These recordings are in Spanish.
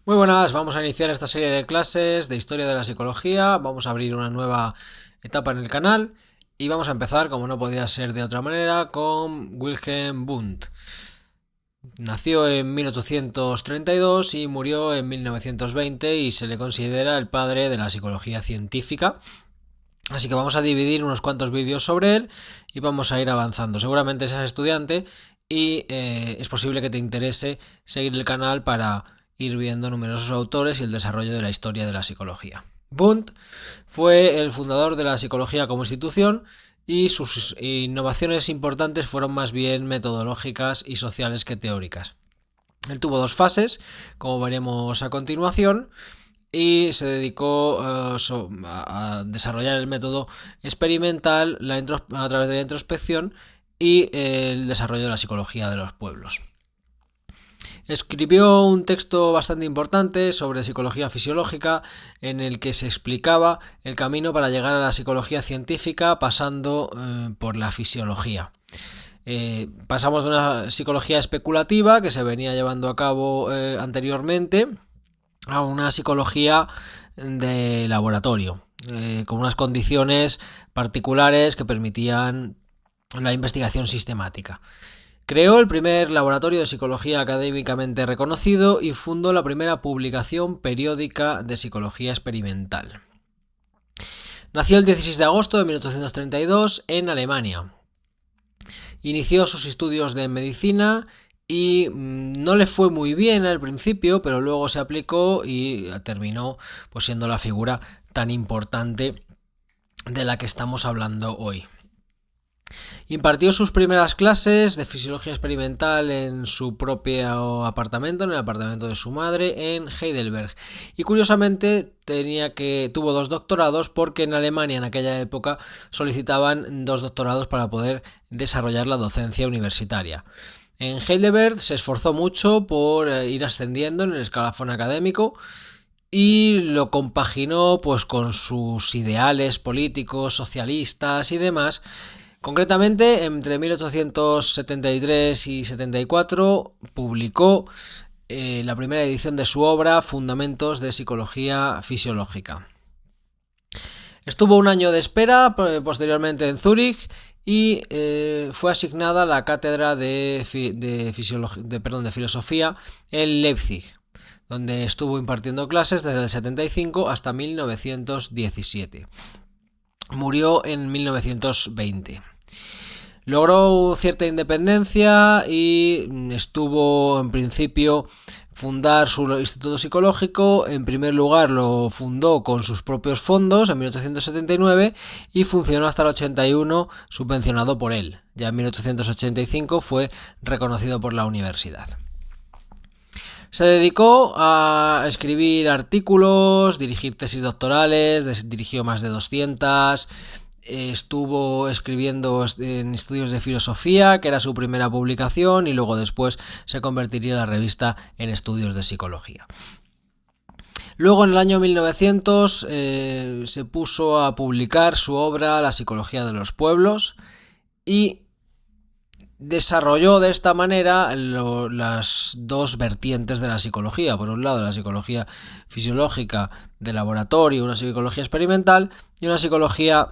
Muy buenas, vamos a iniciar esta serie de clases de historia de la psicología. Vamos a abrir una nueva etapa en el canal y vamos a empezar, como no podía ser de otra manera, con Wilhelm Wundt. Nació en 1832 y murió en 1920 y se le considera el padre de la psicología científica. Así que vamos a dividir unos cuantos vídeos sobre él y vamos a ir avanzando. Seguramente seas estudiante y es posible que te interese seguir el canal para ir viendo numerosos autores y el desarrollo de la historia de la psicología. Wundt fue el fundador de la psicología como institución y sus innovaciones importantes fueron más bien metodológicas y sociales que teóricas. Él tuvo dos fases, como veremos a continuación, y se dedicó a desarrollar el método experimental a través de la introspección y el desarrollo de la psicología de los pueblos. Escribió un texto bastante importante sobre psicología fisiológica en el que se explicaba el camino para llegar a la psicología científica pasando por la fisiología. Pasamos de una psicología especulativa que se venía llevando a cabo anteriormente a una psicología de laboratorio, con unas condiciones particulares que permitían la investigación sistemática. Creó el primer laboratorio de psicología académicamente reconocido y fundó la primera publicación periódica de psicología experimental. Nació el 16 de agosto de 1832 en Alemania. Inició sus estudios de medicina y no le fue muy bien al principio, pero luego se aplicó y terminó siendo la figura tan importante de la que estamos hablando hoy. Impartió sus primeras clases de fisiología experimental en su propio apartamento, en el apartamento de su madre, en Heidelberg. Y curiosamente tuvo dos doctorados porque en Alemania en aquella época solicitaban dos doctorados para poder desarrollar la docencia universitaria. En Heidelberg se esforzó mucho por ir ascendiendo en el escalafón académico y lo compaginó con sus ideales políticos, socialistas y demás. Concretamente, entre 1873 y 74 publicó la primera edición de su obra Fundamentos de Psicología Fisiológica. Estuvo un año de espera posteriormente en Zúrich y fue asignada a la cátedra de filosofía en Leipzig, donde estuvo impartiendo clases desde el 75 hasta 1917. Murió en 1920. Logró cierta independencia y estuvo en principio fundar su instituto psicológico. En primer lugar lo fundó con sus propios fondos en 1879 y funcionó hasta el 81 subvencionado por él. Ya en 1885 fue reconocido por la universidad. Se dedicó a escribir artículos, dirigir tesis doctorales, dirigió más de 200, estuvo escribiendo en estudios de filosofía, que era su primera publicación, y luego después se convertiría la revista en estudios de psicología. Luego en el año 1900 se puso a publicar su obra La psicología de los pueblos y desarrolló de esta manera las dos vertientes de la psicología. Por un lado, la psicología fisiológica de laboratorio, una psicología experimental y una psicología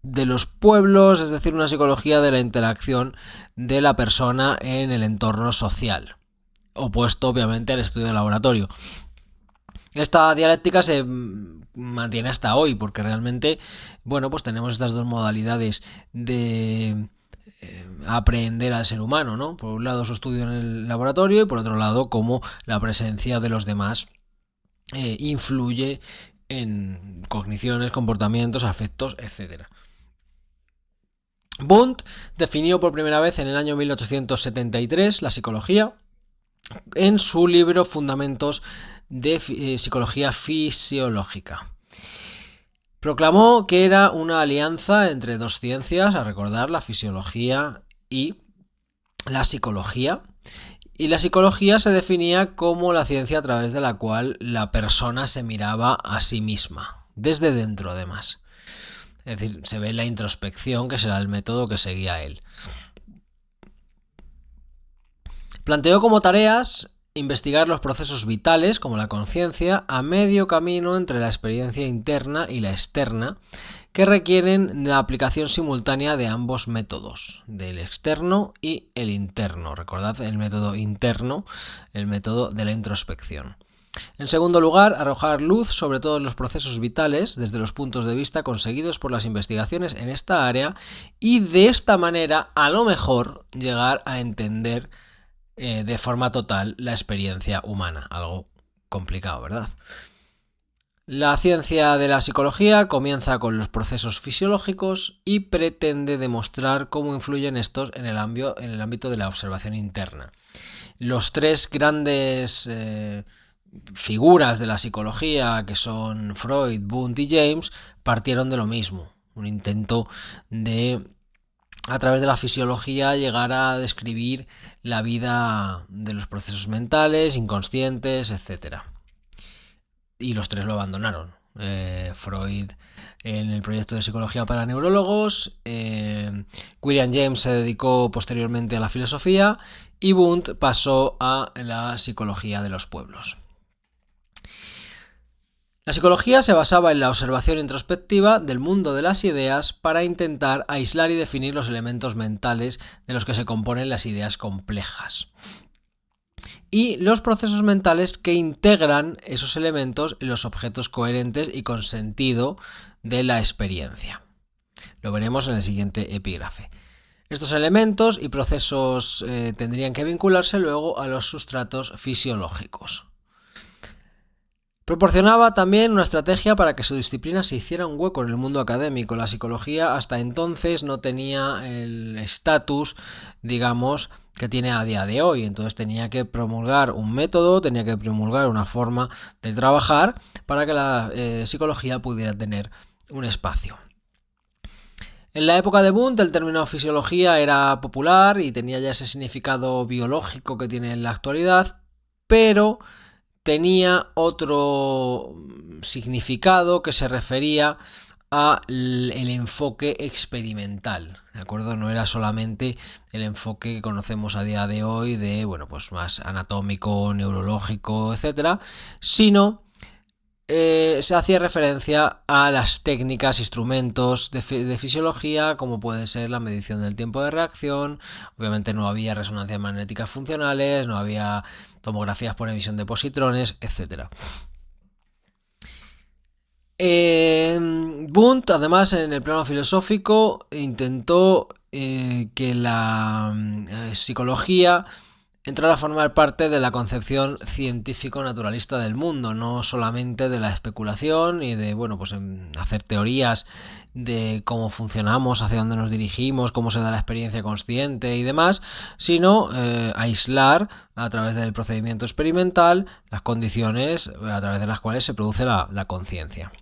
de los pueblos, es decir, una psicología de la interacción de la persona en el entorno social, opuesto obviamente al estudio de laboratorio. Esta dialéctica se mantiene hasta hoy porque realmente, tenemos estas dos modalidades de aprender al ser humano, ¿no? Por un lado su estudio en el laboratorio y por otro lado cómo la presencia de los demás influye en cogniciones, comportamientos, afectos, etc. Wundt definió por primera vez en el año 1873 la psicología en su libro Fundamentos de Psicología Fisiológica. Proclamó que era una alianza entre dos ciencias, a recordar, la fisiología y la psicología. Y la psicología se definía como la ciencia a través de la cual la persona se miraba a sí misma, desde dentro además. Es decir, se ve la introspección, que será el método que seguía él. Planteó como tareas investigar los procesos vitales, como la conciencia, a medio camino entre la experiencia interna y la externa, que requieren la aplicación simultánea de ambos métodos, del externo y el interno. Recordad el método interno, el método de la introspección. En segundo lugar, arrojar luz sobre todos los procesos vitales desde los puntos de vista conseguidos por las investigaciones en esta área y de esta manera, a lo mejor, llegar a entender de forma total la experiencia humana. Algo complicado, ¿verdad? La ciencia de la psicología comienza con los procesos fisiológicos y pretende demostrar cómo influyen estos en el ámbito de la observación interna. Los tres grandes figuras de la psicología, que son Freud, Wundt y James, partieron de lo mismo, un intento de, a través de la fisiología, llegar a describir la vida de los procesos mentales, inconscientes, etc. Y los tres lo abandonaron. Freud en el proyecto de psicología para neurólogos, William James se dedicó posteriormente a la filosofía y Wundt pasó a la psicología de los pueblos. La psicología se basaba en la observación introspectiva del mundo de las ideas para intentar aislar y definir los elementos mentales de los que se componen las ideas complejas y los procesos mentales que integran esos elementos en los objetos coherentes y con sentido de la experiencia. Lo veremos en el siguiente epígrafe. Estos elementos y procesos tendrían que vincularse luego a los sustratos fisiológicos. Proporcionaba también una estrategia para que su disciplina se hiciera un hueco en el mundo académico. La psicología hasta entonces no tenía el estatus, digamos, que tiene a día de hoy. Entonces tenía que promulgar un método, tenía que promulgar una forma de trabajar para que la psicología pudiera tener un espacio. En la época de Wundt el término fisiología era popular y tenía ya ese significado biológico que tiene en la actualidad, pero tenía otro significado que se refería al enfoque experimental, ¿de acuerdo? No era solamente el enfoque que conocemos a día de hoy de, bueno, pues más anatómico, neurológico, etcétera, sino se hacía referencia a las técnicas, instrumentos de fisiología, como puede ser la medición del tiempo de reacción. Obviamente no había resonancias magnéticas funcionales, no había tomografías por emisión de positrones, etc. Wundt, además, en el plano filosófico, intentó que la psicología entrar a formar parte de la concepción científico-naturalista del mundo, no solamente de la especulación y de, bueno, pues hacer teorías de cómo funcionamos, hacia dónde nos dirigimos, cómo se da la experiencia consciente y demás, sino aislar a través del procedimiento experimental las condiciones a través de las cuales se produce la conciencia.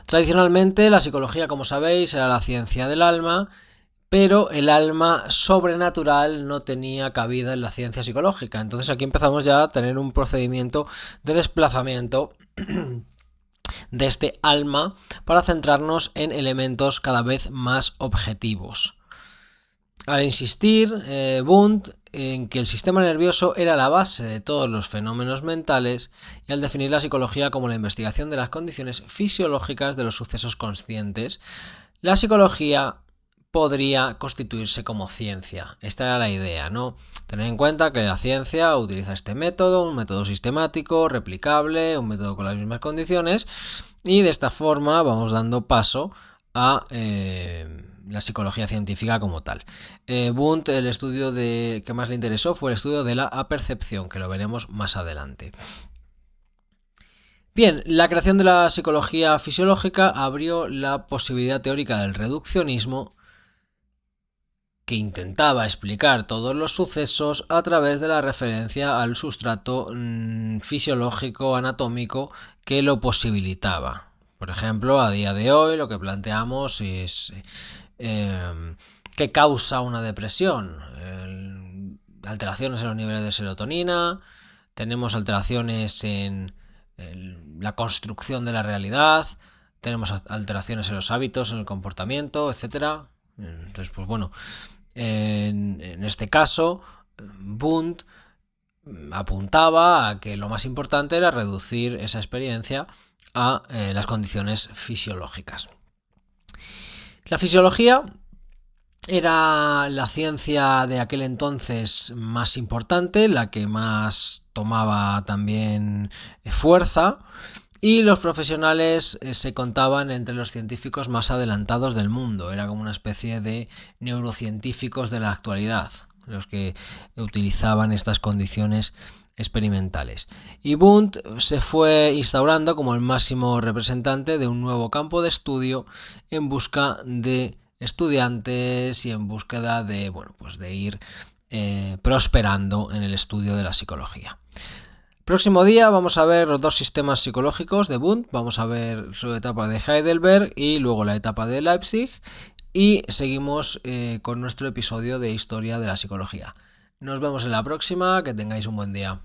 Tradicionalmente, la psicología, como sabéis, era la ciencia del alma, pero el alma sobrenatural no tenía cabida en la ciencia psicológica. Entonces aquí empezamos ya a tener un procedimiento de desplazamiento de este alma para centrarnos en elementos cada vez más objetivos. Al insistir, Wundt, en que el sistema nervioso era la base de todos los fenómenos mentales y al definir la psicología como la investigación de las condiciones fisiológicas de los sucesos conscientes, la psicología podría constituirse como ciencia. Esta era la idea, ¿no? Tener en cuenta que la ciencia utiliza este método, un método sistemático, replicable, un método con las mismas condiciones, y de esta forma vamos dando paso a la psicología científica como tal. Wundt, el estudio que más le interesó fue el estudio de la apercepción, que lo veremos más adelante. Bien, la creación de la psicología fisiológica abrió la posibilidad teórica del reduccionismo, que intentaba explicar todos los sucesos a través de la referencia al sustrato fisiológico anatómico que lo posibilitaba. Por ejemplo, a día de hoy lo que planteamos es qué causa una depresión. Alteraciones en los niveles de serotonina, tenemos alteraciones en la construcción de la realidad, tenemos alteraciones en los hábitos, en el comportamiento, etc. Entonces, pues bueno, en este caso, Wundt apuntaba a que lo más importante era reducir esa experiencia a las condiciones fisiológicas. La fisiología era la ciencia de aquel entonces más importante, la que más tomaba también fuerza, y los profesionales se contaban entre los científicos más adelantados del mundo. Era como una especie de neurocientíficos de la actualidad, los que utilizaban estas condiciones experimentales. Y Wundt se fue instaurando como el máximo representante de un nuevo campo de estudio en busca de estudiantes y en búsqueda de, de ir prosperando en el estudio de la psicología. Próximo día vamos a ver los dos sistemas psicológicos de Wundt, vamos a ver su etapa de Heidelberg y luego la etapa de Leipzig, y seguimos con nuestro episodio de historia de la psicología. Nos vemos en la próxima, que tengáis un buen día.